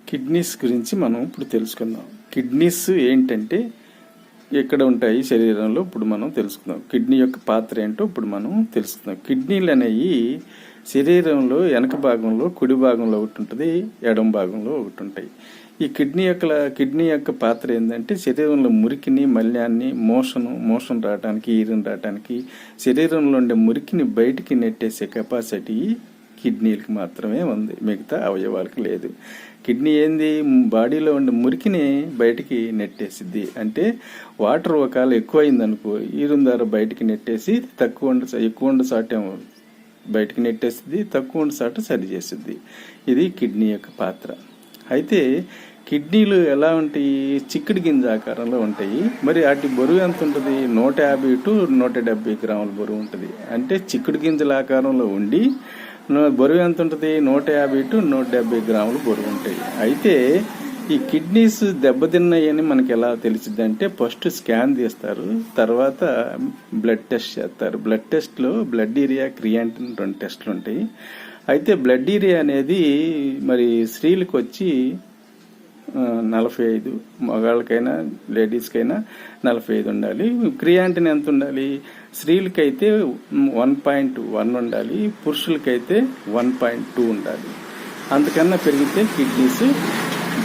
Kidneys గురించి మనం ఇప్పుడు తెలుసుకుందాం. కిడ్నీస్ ఏంటంటే ఎక్కడ ఉంటాయి శరీరంలో ఇప్పుడు మనం తెలుసుకుందాం. కిడ్నీ యొక్క పాత్ర ఏంటో ఇప్పుడు మనం తెలుసుకుందాం. కిడ్నీలు అనేవి శరీరంలో వెనక భాగంలో కుడి భాగంలో ఒకటి ఉంటుంది, ఎడమ భాగంలో ఒకటి ఉంటాయి. ఈ కిడ్నీ యొక్క పాత్ర ఏంటంటే శరీరంలో మురికిని, మల్యాన్ని, మోషన్ రావడానికి, యూరిన్ రావడానికి, శరీరంలో ఉండే మురికిని బయటికి నెట్టేసే కెపాసిటీ కిడ్నీలకు మాత్రమే ఉంది, మిగతా అవయవాలకు లేదు. కిడ్నీ ఏంది, బాడీలో ఉండే మురికిని బయటికి నెట్టేసిద్ది. అంటే వాటర్ ఒకవేళ ఎక్కువ అయిందనుకో యూరిన్ ద్వారా బయటికి నెట్టేసి ఎక్కువ ఉండ సాటేమో బయటికి నెట్టేసిద్ది, తక్కువ ఉండ సాట సరి చేసిద్ది. ఇది కిడ్నీ యొక్క పాత్ర. అయితే కిడ్నీలు ఎలా ఉంటాయి, చిక్కుడు గింజ ఆకారంలో ఉంటాయి. మరి వాటి బరువు ఎంత ఉంటుంది, 150 to 170 గ్రాముల బరువు ఉంటుంది. అంటే చిక్కుడు గింజల ఆకారంలో ఉండి బరువు ఎంత ఉంటుంది, 150 to 170 గ్రాములు బరువు ఉంటాయి. అయితే ఈ కిడ్నీస్ దెబ్బతిన్నాయని మనకి ఎలా తెలిసింది అంటే ఫస్ట్ స్కాన్ తీస్తారు, తర్వాత బ్లడ్ టెస్ట్ చేస్తారు. బ్లడ్ టెస్ట్లో బ్లడ్ యూరియా, క్రియాంటిన్ 2 టెస్టులు ఉంటాయి. అయితే బ్లడ్ యూరియా అనేది మరి స్త్రీలకు వచ్చి 45, మగాళ్ళకైనా లేడీస్కైనా 45 ఉండాలి. క్రియాంటిన్ ఎంత ఉండాలి, స్త్రీలకైతే 1.1 ఉండాలి, పురుషులకైతే 1.2 ఉండాలి. అంతకన్నా పెరిగితే కిడ్నీస్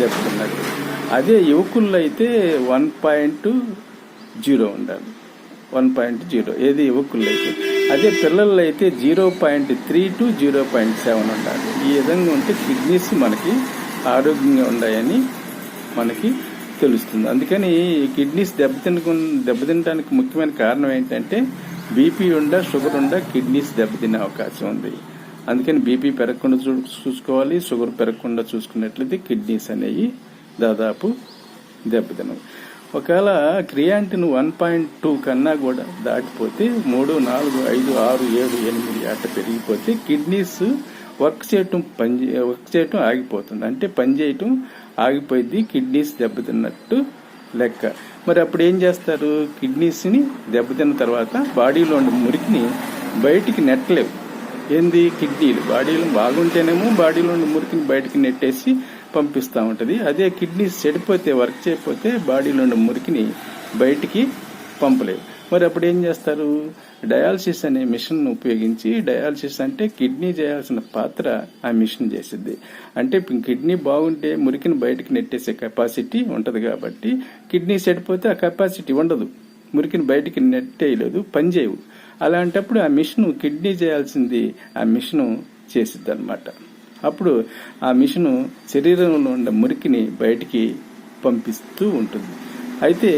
దెబ్బతిన్నది. అదే యువకుల్లో అయితే 1.0 ఉండాలి, 1.0 ఏది యువకుల్లో అయితే. అదే పిల్లల్లో అయితే 0.3 to 0.7 ఉండాలి. ఈ విధంగా ఉంటే కిడ్నీస్ మనకి ఆరోగ్యంగా ఉన్నాయని మనకి తెలుస్తుంది. అందుకని కిడ్నీస్ దెబ్బతినడానికి ముఖ్యమైన కారణం ఏంటంటే బీపీ షుగర్ కిడ్నీస్ దెబ్బతినే అవకాశం ఉంది. అందుకని బీపీ పెరగకుండా చూసుకోవాలి, షుగర్ పెరగకుండా చూసుకున్నట్లయితే కిడ్నీస్ అనేవి దాదాపు దెబ్బతినవు. ఒకవేళ క్రియాంటిన్ 1.2 కన్నా కూడా దాటిపోతే 3, 4, 5, 6, 7, 8 అట్లా పెరిగిపోతే కిడ్నీస్ వర్క్ చేయటం ఆగిపోతుంది. అంటే పని చేయటం ఆగిపోయింది, కిడ్నీస్ దెబ్బతిన్నట్టు లెక్క. మరి అప్పుడు ఏం చేస్తారు, కిడ్నీస్ని దెబ్బతిన్న తర్వాత బాడీలో ఉండే మురికిని బయటికి నెట్టలేవు. ఏంది, కిడ్నీలు బాడీలో బాగుంటేనేమో బాడీలో ఉండే మురికిని బయటికి నెట్టేసి పంపిస్తూ ఉంటుంది. అదే కిడ్నీస్ చెడిపోతే, వర్క్ చేయకపోతే బాడీలో ఉండే మురికిని బయటికి పంపలేవు. మరి అప్పుడు ఏం చేస్తారు, డయాలసిస్ అనే మిషన్ ఉపయోగించి, డయాలసిస్ అంటే కిడ్నీ చేయాల్సిన పాత్ర ఆ మిషన్ చేసిద్ది. అంటే కిడ్నీ బాగుంటే మురికిని బయటికి నెట్టేసే కెపాసిటీ ఉంటుంది కాబట్టి కిడ్నీ చెడిపోతే ఆ కెపాసిటీ ఉండదు, మురికిని బయటికి నెట్టేయలేదు, పనిచేయవు. అలాంటప్పుడు ఆ మిషన్ కిడ్నీ చేయాల్సింది ఆ మిషను చేసిద్ది అనమాట. అప్పుడు ఆ మిషను శరీరంలో ఉన్న మురికిని బయటికి పంపిస్తూ ఉంటుంది. అయితే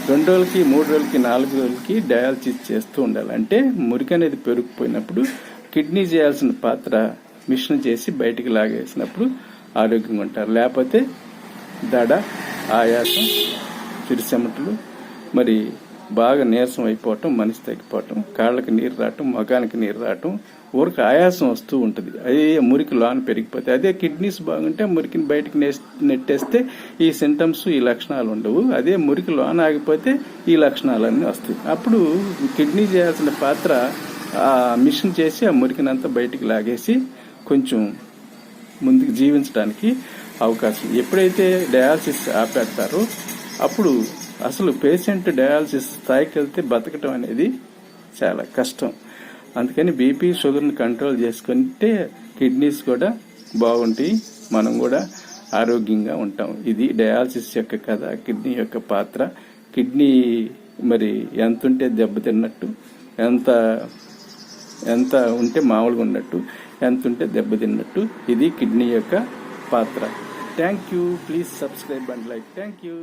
2 రోజులకి, 3 రోజులకి, 4 రోజులకి డయాలసిస్ చేస్తూ ఉండాలి. అంటే మురికి అనేది పెరిగిపోయినప్పుడు కిడ్నీ చేయాల్సిన పాత్ర మిషన్ చేసి బయటికి లాగేసినప్పుడు ఆరోగ్యంగా ఉంటారు. లేకపోతే దడ, ఆయాసం, చిరుచెమటలు, మరి బాగా నీరసం అయిపోవటం, మనసు తగ్గిపోవటం, కాళ్ళకి నీరు రావటం, మగానికి నీరు రావటం, ఊరికి ఆయాసం వస్తూ ఉంటుంది. అదే మురికి లోన పెరిగిపోతే. అదే కిడ్నీస్ బాగుంటే మురికిని బయటికి నెట్టేస్తే ఈ సింటమ్స్, ఈ లక్షణాలు ఉండవు. అదే మురికి లోన ఆగిపోతే ఈ లక్షణాలన్నీ వస్తాయి. అప్పుడు కిడ్నీ చేయాల్సిన పాత్ర ఆ మిషన్ చేసి ఆ మురికినంతా బయటికి లాగేసి కొంచెం ముందుకు జీవించడానికి అవకాశం. ఎప్పుడైతే డయాలసిస్ ఆపేస్తారో అప్పుడు అసలు పేషెంట్ డయాలసిస్ స్థాయికి వెళ్తే బతకటం అనేది చాలా కష్టం. అందుకని బీపీ, షుగర్ని కంట్రోల్ చేసుకుంటే కిడ్నీస్ కూడా బాగుంటాయి, మనం కూడా ఆరోగ్యంగా ఉంటాం. ఇది డయాలసిస్ యొక్క కథ, కిడ్నీ యొక్క పాత్ర. కిడ్నీ మరి ఎంత ఉంటే దెబ్బతిన్నట్టు, ఎంత ఉంటే మామూలుగా ఉన్నట్టు, ఎంత ఉంటే దెబ్బతిన్నట్టు. ఇది కిడ్నీ యొక్క పాత్ర. Thank you. Please subscribe and like. Thank you.